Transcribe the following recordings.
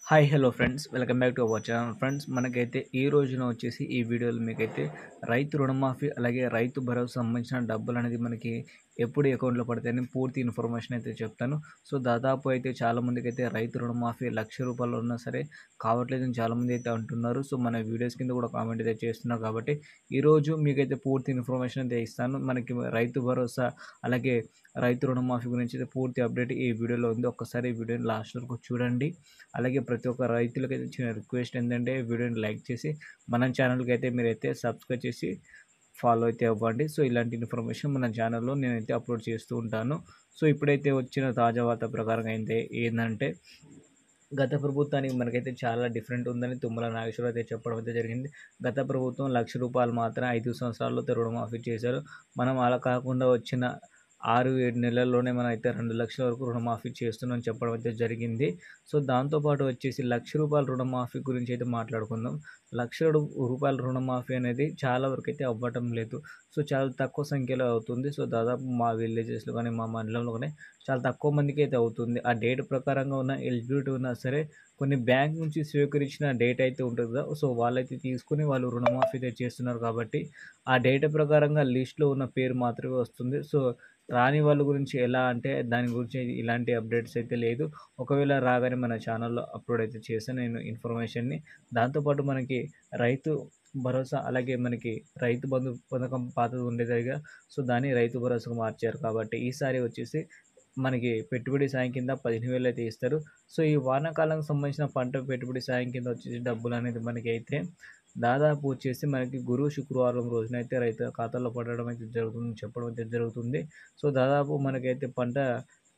Hi hello friends welcome back to our channel friends మనకైతే ఈ రోజున వచ్చేసి ఈ వీడియోలో మీకైతే రైతు రుణమాఫీ అలాగే రైతు భరోసా సంబంధించిన డబ్బులు అనేది మనకి ఎప్పుడు అకౌంట్లో పడతాయని పూర్తి ఇన్ఫర్మేషన్ అయితే చెప్తాను. సో దాదాపు అయితే చాలామందికి అయితే రైతు రుణమాఫీ ₹1,00,000 ఉన్నా సరే కావట్లేదని చాలామంది అయితే అంటున్నారు. సో మన వీడియోస్ కింద కూడా కామెంట్ అయితే చేస్తున్నారు కాబట్టి ఈరోజు మీకైతే పూర్తి ఇన్ఫర్మేషన్ అయితే ఇస్తాను. మనకి రైతు భరోసా అలాగే రైతు రుణమాఫీ గురించి అయితే పూర్తి అప్డేట్ ఈ వీడియోలో ఉంది. ఒక్కసారి ఈ వీడియోని లాస్ట్ వరకు చూడండి. అలాగే ప్రతి ఒక్క రైతులకైతే చిన్న రిక్వెస్ట్ ఏంటంటే వీడియోని లైక్ చేసి మన ఛానల్కి అయితే మీరైతే సబ్స్క్రైబ్ చేసి ఫాలో అయితే అవ్వండి. సో ఇలాంటి ఇన్ఫర్మేషన్ మన ఛానల్లో నేనైతే అప్లోడ్ చేస్తూ ఉంటాను. సో ఇప్పుడైతే వచ్చిన తాజా వార్త ప్రకారం అయితే ఏంటంటే గత ప్రభుత్వానికి మనకైతే చాలా డిఫరెంట్ ఉందని తుమ్మల నాగేశ్వరరావు అయితే చెప్పడం అయితే జరిగింది. గత ప్రభుత్వం ₹1,00,000 మాత్రమే 5 సంవత్సరాల్లో రుణమాఫీ చేశారు. మనం అలా కాకుండా వచ్చిన 6, 7 నెలల్లోనే మనం అయితే 2,00,000 వరకు రుణమాఫీ చేస్తున్నామని చెప్పడం అయితే జరిగింది. సో దాంతో పాటు వచ్చేసి ₹1,00,000 రుణమాఫీ గురించి అయితే మాట్లాడుకుందాం. ₹1,00,000 రుణమాఫీ అనేది చాలా వరకైతే అవ్వటం లేదు. సో చాలా తక్కువ సంఖ్యలో అవుతుంది. సో దాదాపు మా విలేజెస్‌లో గానీ, మా మండలంలో గానీ చాలా తక్కువ మందికైతే అవుతుంది. ఆ డేట్ ప్రకారంగా ఉన్న ఎలిజిబిలిటీ ఉన్నా సరే కొన్ని బ్యాంక్ నుంచి స్వీకరించిన డేట్ అయితే ఉంటుంది కదా! సో వాళ్ళైతే తీసుకొని వాళ్ళు రుణమాఫీ అయితే చేస్తున్నారు కాబట్టి ఆ డేటా ప్రకారంగా లిస్ట్‌లో ఉన్న పేరు మాత్రమే వస్తుంది. సో రాని వాళ్ళ గురించి ఎలా అంటే దాని గురించి ఇలాంటి అప్డేట్స్ అయితే లేదు. ఒకవేళ రాగానే మన ఛానల్‌లో అప్‌లోడ్ అయితే చేశాను నేను ఇన్ఫర్మేషన్‌ని. దాంతో పాటు మనకి రైతు భరోసా అలాగే మనకి రైతు బంధు పథకం పాతది ఉండేదిగా. సో దాన్ని రైతు భరోసాగా మార్చారు కాబట్టి ఈసారి వచ్చేసి మనకి పెట్టుబడి సాయం కింద 15,000 అయితే ఇస్తారు. సో ఈ వానాకాలానికి సంబంధించిన పంట పెట్టుబడి సాయం కింద వచ్చేసి డబ్బులనేది మనకైతే దాదాపు వచ్చేసి మనకి గురు, శుక్రవారం రోజునైతే రైతుల ఖాతాలో పడడం అయితే జరుగుతుందని చెప్పడం అయితే జరుగుతుంది. సో దాదాపు మనకైతే పంట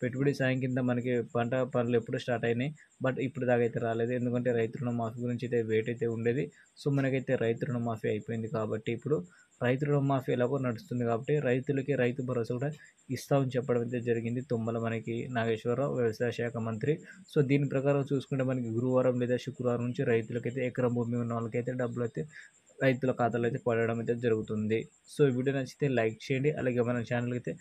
పెట్టుబడి సాయం కింద మనకి పంట పనులు ఎప్పుడో స్టార్ట్ అయినాయి. బట్ ఇప్పుడు దాకా అయితే రాలేదు. ఎందుకంటే రైతు రుణమాఫీ గురించి అయితే వెయిట్ అయితే ఉండేది. సో మనకైతే రైతు రుణమాఫీ అయిపోయింది కాబట్టి ఇప్పుడు రైతు రుణమాఫీ ఎలాగో నడుస్తుంది కాబట్టి రైతులకి రైతు భరోసా కూడా ఇస్తామని చెప్పడం అయితే జరిగింది. తుమ్మల మనకి నాగేశ్వరరావు వ్యవసాయ శాఖ మంత్రి. సో దీని ప్రకారం చూసుకుంటే మనకి గురువారం లేదా శుక్రవారం నుంచి రైతులకైతే ఎకరం భూమి ఉన్న వాళ్ళకైతే డబ్బులైతే రైతుల ఖాతాలో అయితే పడడం అయితే జరుగుతుంది. సో ఈ వీడియో నచ్చితే లైక్ చేయండి. అలాగే మన ఛానల్‌కి అయితే